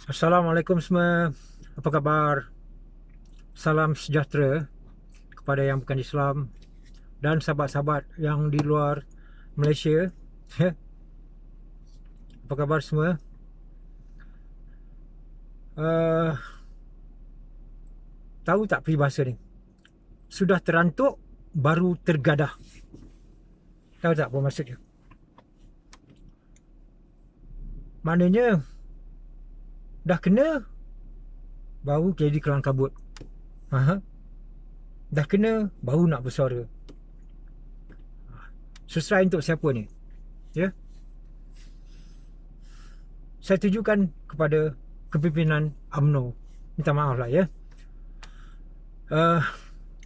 Assalamualaikum semua. Apa khabar? Salam sejahtera kepada yang bukan Islam dan sahabat-sahabat yang di luar Malaysia. Apa khabar semua? Uh, Tahu tak peribahasa ni? Sudah terantuk baru tergadah. Tahu tak apa maksudnya? Maknanya dah kena baru jadi kelang kabut. Aha. Dah kena baru nak bersuara. Sesuai untuk siapa ni? Ya. Saya tujukan kepada kepimpinan UMNO. Minta maaf lah ya.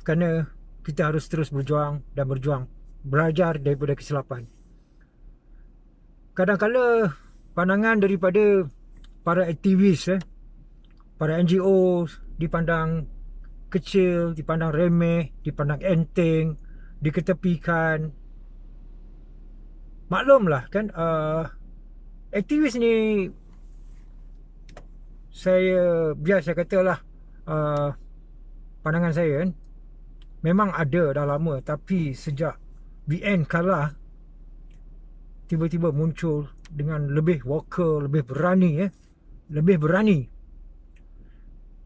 Kerana kita harus terus berjuang dan berjuang, belajar daripada kesilapan. Kadang-kala pandangan daripada para aktivis, para NGO dipandang kecil, dipandang remeh, dipandang enteng, diketepikan. Maklumlah kan, aktivis ni biasa katalah, pandangan saya kan, memang ada dah lama, tapi sejak BN kalah, tiba-tiba muncul dengan lebih vocal, lebih berani, lebih berani.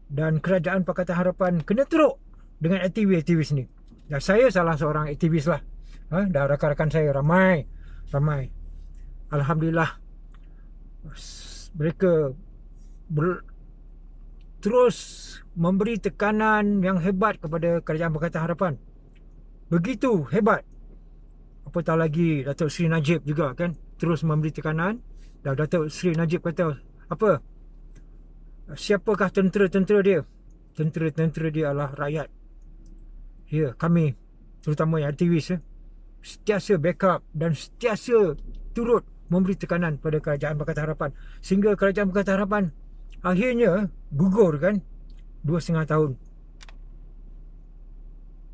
Dan kerajaan Pakatan Harapan kena teruk dengan aktivis-aktivis ni. Dan saya salah seorang aktivis lah. Dan rakan-rakan saya ramai. Alhamdulillah, mereka terus memberi tekanan yang hebat kepada kerajaan Pakatan Harapan. Begitu hebat. Apatah lagi Datuk Seri Najib juga kan terus memberi tekanan. Dan Datuk Seri Najib kata apa? Siapakah tentera-tentera dia? Tentera-tentera dia adalah rakyat. Ya, kami terutama yang aktivis sentiasa backup dan sentiasa turut memberi tekanan pada kerajaan Pakatan Harapan sehingga kerajaan Pakatan Harapan akhirnya gugur kan 2.5 tahun.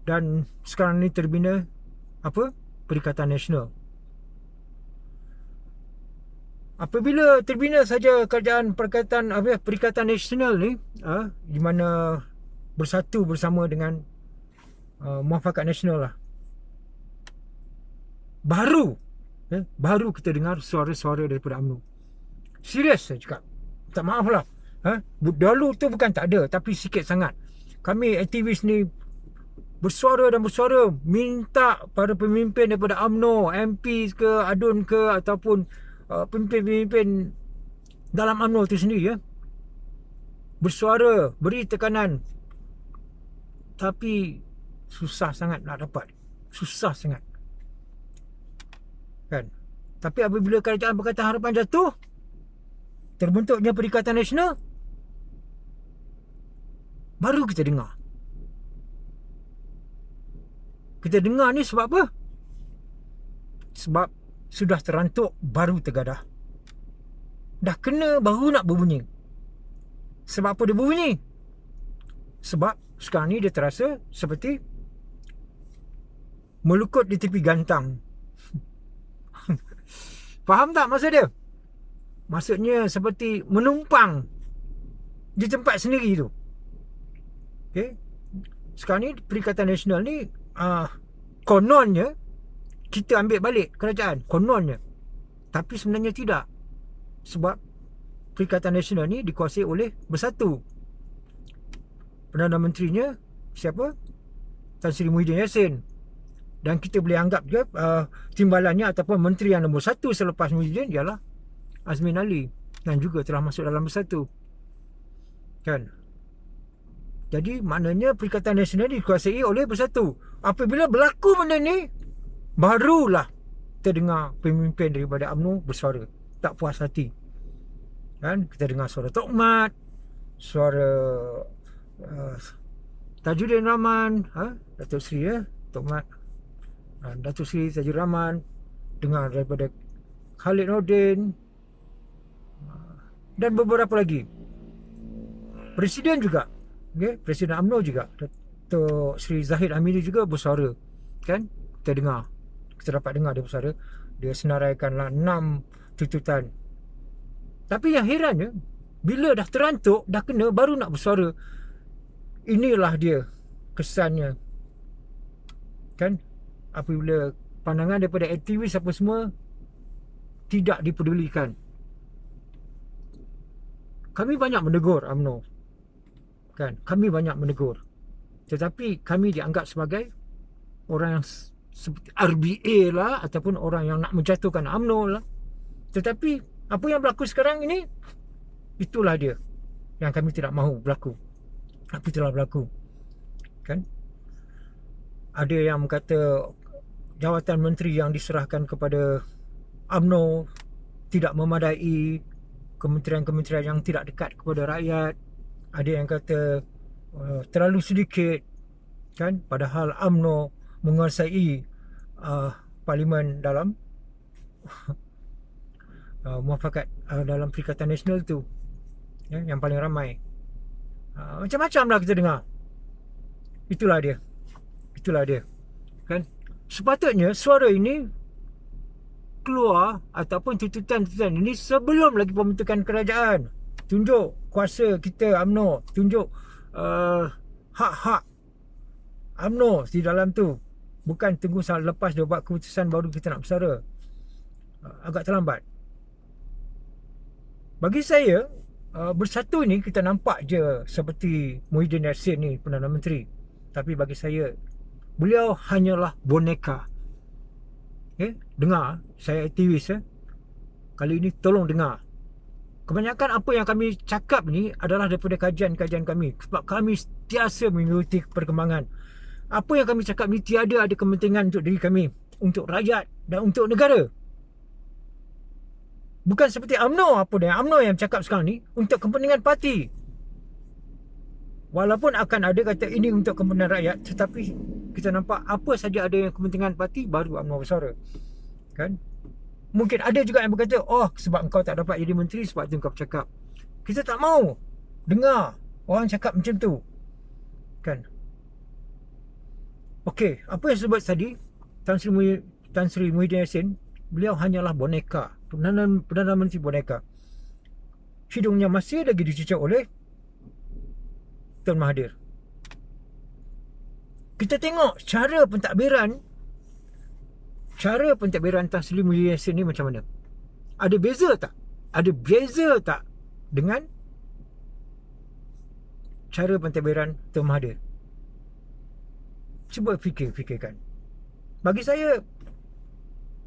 Dan sekarang ni terbina apa? Perikatan Nasional. Apabila terbina saja kerajaan Perikatan Nasional ni, di mana bersatu bersama dengan Muafakat Nasional lah, baru kita dengar suara-suara daripada UMNO. Serius saya cakap. Tak maaf lah. Dulu tu bukan tak ada, tapi sikit sangat. Kami aktivis ni bersuara minta para pemimpin daripada UMNO, MP ke, ADUN ke, ataupun pemimpin-pemimpin dalam UMNO tu sendiri, bersuara, beri tekanan. Tapi susah sangat nak dapat. Susah sangat. Kan? Tapi apabila kerajaan Pakatan Harapan jatuh, terbentuknya Perikatan Nasional, baru kita dengar. Kita dengar ni sebab apa? Sebab sudah terantuk baru tergadah. Dah kena baru nak berbunyi. Sebab apa dia berbunyi? Sebab sekarang ni dia terasa seperti melukut di tepi gantang. Faham tak maksud dia? Maksudnya seperti menumpang di tempat sendiri tu. Okay? Sekarang ni Perikatan Nasional ni kononnya kita ambil balik kerajaan, kononnya. Tapi sebenarnya tidak. Sebab Perikatan Nasional ni dikuasai oleh Bersatu. Perdana Menterinya siapa? Tan Sri Muhyiddin Yassin. Dan kita boleh anggap juga timbalannya ataupun menteri yang nombor 1 selepas Muhyiddin ialah Azmin Ali, dan juga telah masuk dalam Bersatu. Kan? Jadi maknanya Perikatan Nasional dikuasai oleh Bersatu. Apabila berlaku benda ni, barulah terdengar pemimpin daripada UMNO bersuara. Tak puas hati. Kan? Kita dengar suara Tok Mat, suara Tajuddin Rahman, Datuk Seri Tok Mat, Datuk Seri Tajuddin Rahman, dengar daripada Khalid Nordin, dan beberapa lagi. Presiden juga, Presiden UMNO juga, Datuk Seri Zahid Amiri juga bersuara. Kan? Kita dapat dengar dia bersuara. Dia senaraikanlah 6 tuntutan. Tapi yang herannya, Bila dah terantuk, dah kena, baru nak bersuara. Inilah dia kesannya. Kan? Apabila pandangan daripada aktivis apa semua tidak dipedulikan. Kami banyak menegur UMNO. Kan? Kami banyak menegur. Tetapi kami dianggap sebagai orang yang seperti RBA lah, ataupun orang yang nak menjatuhkan UMNO lah. Tetapi apa yang berlaku sekarang ini, itulah dia yang kami tidak mahu berlaku. Apa telah berlaku, kan? Ada yang kata jawatan menteri yang diserahkan kepada UMNO tidak memadai, kementerian-kementerian yang tidak dekat kepada rakyat. Ada yang kata terlalu sedikit, kan? Padahal UMNO menguasai parlimen dalam muafakat dalam Perikatan Nasional tu, ya, yang paling ramai. Macam-macam lah kita dengar. Itulah dia, kan? Sepatutnya suara ini keluar, ataupun tuntutan-tuntutan ini sebelum lagi pembentukan kerajaan. Tunjuk kuasa kita UMNO, tunjuk hak-hak UMNO di dalam tu. Bukan tunggu lepas dia buat keputusan baru kita nak bersara. Agak terlambat. Bagi saya, bersatu ni kita nampak je seperti Muhyiddin Yassin ni, Perdana Menteri. Tapi bagi saya, beliau hanyalah boneka. Okay? Dengar, saya aktivis. Kali ini tolong dengar. Kebanyakan apa yang kami cakap ni adalah daripada kajian-kajian kami. Sebab kami sentiasa mengikuti perkembangan. Apa yang kami cakap ni tiada ada kepentingan untuk diri kami, untuk rakyat dan untuk negara. Bukan seperti UMNO, apa dia? UMNO yang cakap sekarang ni untuk kepentingan parti. Walaupun akan ada kata ini untuk kepentingan rakyat, tetapi kita nampak apa saja ada yang kepentingan parti, baru UMNO bersuara. Kan? Mungkin ada juga yang berkata, oh sebab engkau tak dapat jadi menteri, sebab tu engkau bercakap. Kita tak mau dengar orang cakap macam tu. Kan? Okey, apa yang sebut tadi, Tan Sri Muhyiddin Yassin, beliau hanyalah boneka. Perdana Menteri boneka. Hidungnya masih lagi dicucuk oleh Tun Mahathir. Kita tengok cara pentadbiran Tan Sri Muhyiddin Yassin ni macam mana. Ada beza tak? Ada beza tak dengan cara pentadbiran Tun Mahathir? Cuba fikirkan. Bagi saya,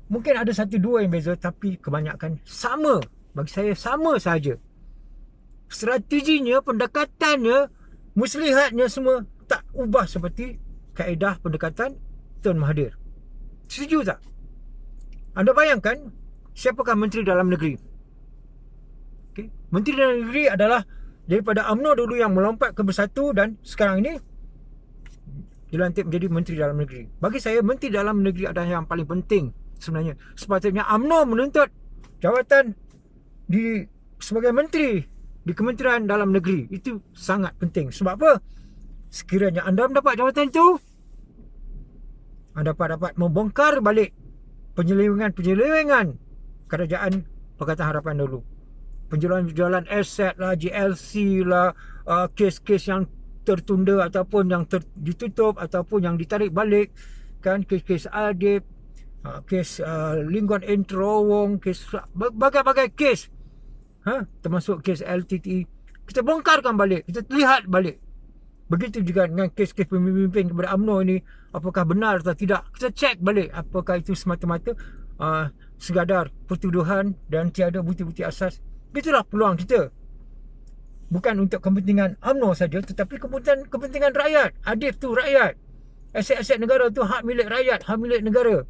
mungkin ada satu dua yang beza, tapi kebanyakan sama. Bagi saya sama saja. Strateginya, pendekatannya, muslihatnya semua tak ubah seperti kaedah pendekatan Tun Mahathir. Setuju tak? Anda bayangkan, siapakah Menteri Dalam Negeri? Okay. Menteri Dalam Negeri adalah daripada UMNO dulu yang melompat ke Bersatu, dan sekarang ini dilantik menjadi Menteri Dalam Negeri. Bagi saya, Menteri Dalam Negeri adalah yang paling penting sebenarnya. Sepatutnya UMNO menuntut jawatan sebagai Menteri di Kementerian Dalam Negeri. Itu sangat penting. Sebab apa? Sekiranya anda mendapat jawatan itu, anda dapat membongkar balik penyelewengan kerajaan Pakatan Harapan dulu. Penjualan aset lah, GLC lah, kes-kes yang tertunda ataupun yang ditutup ataupun yang ditarik balik, kan, kes-kes Adib, kes Linggon Entrowong, kes bagai-bagai kes, termasuk kes LTTE. Kita bongkarkan balik, kita lihat balik. Begitu juga dengan kes-kes pemimpin kepada UMNO ini, apakah benar atau tidak. Kita cek balik apakah itu semata-mata sekadar pertuduhan dan tiada bukti-bukti asas. Itulah peluang kita. Bukan untuk kepentingan UMNO saja, tetapi kepentingan rakyat. Adib tu rakyat. Aset-aset negara tu hak milik rakyat, hak milik negara.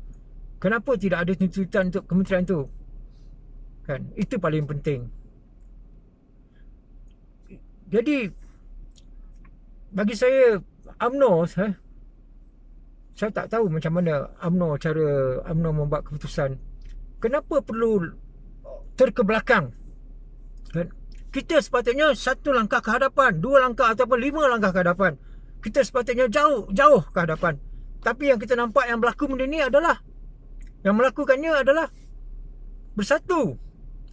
Kenapa tidak ada tuntutan untuk kementerian tu? Kan? Itu paling penting. Jadi, bagi saya, UMNO, saya tak tahu macam mana cara UMNO membuat keputusan. Kenapa perlu terkebelakang? Kan? Kita sepatutnya satu langkah ke hadapan, dua langkah ataupun 5 langkah ke hadapan. Kita sepatutnya jauh ke hadapan. Tapi yang kita nampak yang berlaku benda ni adalah, yang melakukannya adalah Bersatu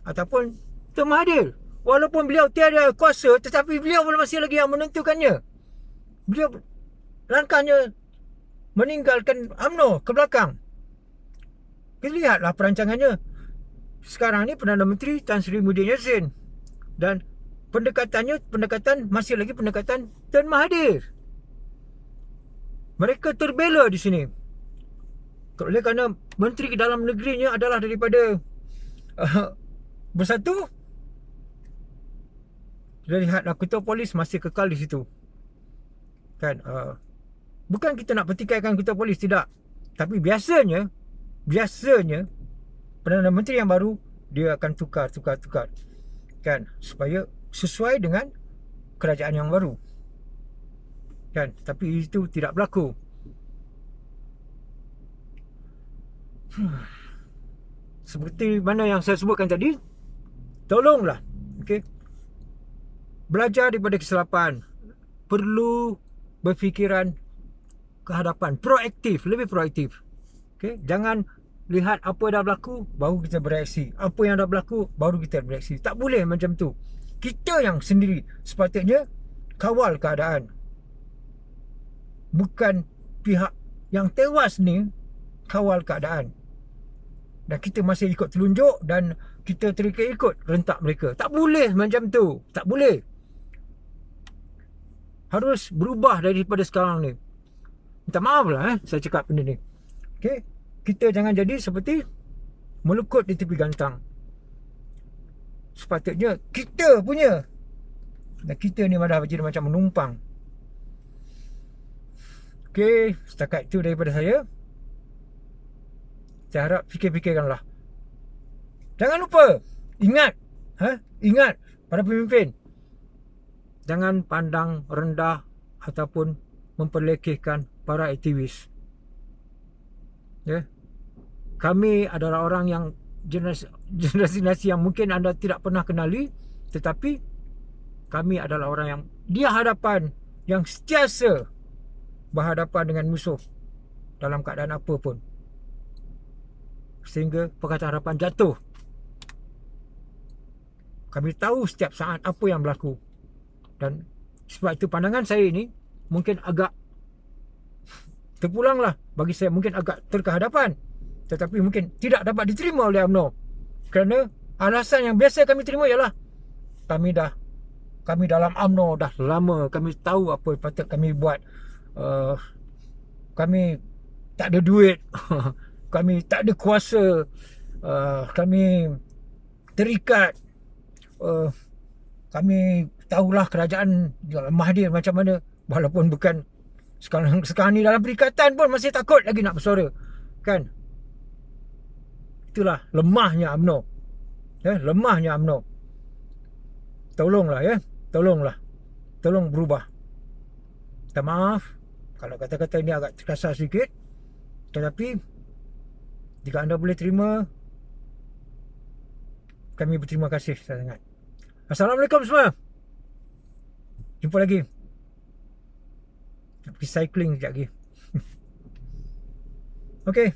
ataupun Tun Mahathir. walaupun beliau tiada kuasa, tetapi beliau masih lagi yang menentukannya. Beliau langkahnya meninggalkan UMNO ke belakang. Kita lihatlah perancangannya. Sekarang ni Perdana Menteri Tan Sri Muhyiddin Yassin, dan pendekatan masih lagi pendekatan Tan Mahathir. Mereka terbela di sini. Oleh kerana Menteri Dalam Negerinya adalah daripada Bersatu. Kita lihatlah ketua polis masih kekal di situ. Kan, bukan kita nak pertikaikan ketua polis, tidak. Tapi biasanya Perdana Menteri yang baru dia akan tukar kan, supaya sesuai dengan kerajaan yang baru kan. Tapi itu tidak berlaku. Seperti mana yang saya sebutkan tadi, tolonglah, okey, belajar daripada kesilapan. Perlu berfikiran ke hadapan, proaktif, lebih proaktif. Okey, jangan lihat apa dah berlaku baru kita bereaksi, apa yang dah berlaku baru kita bereaksi. Tak boleh macam tu. Kita yang sendiri sepatutnya kawal keadaan, bukan pihak yang tewas ni kawal keadaan. Dan kita masih ikut telunjuk dan kita terikut rentak mereka. Tak boleh macam tu. Tak boleh. Harus berubah daripada sekarang ni. Minta maaf lah saya cakap benda ni. Okay? Kita jangan jadi seperti melukut di tepi gantang. Sepatutnya kita punya. Dan kita ni malah jadi macam menumpang. Okay, setakat itu daripada saya. Saya harap fikir-fikirkanlah. Jangan lupa, ingat para pemimpin, jangan pandang rendah ataupun memperlekehkan para aktivis. Ya. Kami adalah orang yang generasi yang mungkin anda tidak pernah kenali, tetapi kami adalah orang yang di hadapan, yang sentiasa berhadapan dengan musuh dalam keadaan apa pun, sehingga Pakatan Harapan jatuh. Kami tahu setiap saat apa yang berlaku. Dan sebab itu pandangan saya ini mungkin agak terpulanglah. Bagi saya mungkin agak terkehadapan, tetapi mungkin tidak dapat diterima oleh UMNO. Kerana alasan yang biasa kami terima ialah kami dalam UMNO dah lama, kami tahu apa patut kami buat. Kami tak ada duit. Kami tak ada kuasa. Kami terikat. Kami tahulah kerajaan Mahathir macam mana. Walaupun bukan sekarang ni dalam perikatan pun masih takut lagi nak bersuara. Kan? Itulah lemahnya UMNO. Ya, lemahnya UMNO. Tolonglah ya. Tolong berubah. Minta maaf kalau kata-kata ini agak terkasar sedikit. Tetapi jika anda boleh terima, kami berterima kasih sangat. Assalamualaikum semua. Jumpa lagi. Nak pergi cycling sekejap lagi. Okay.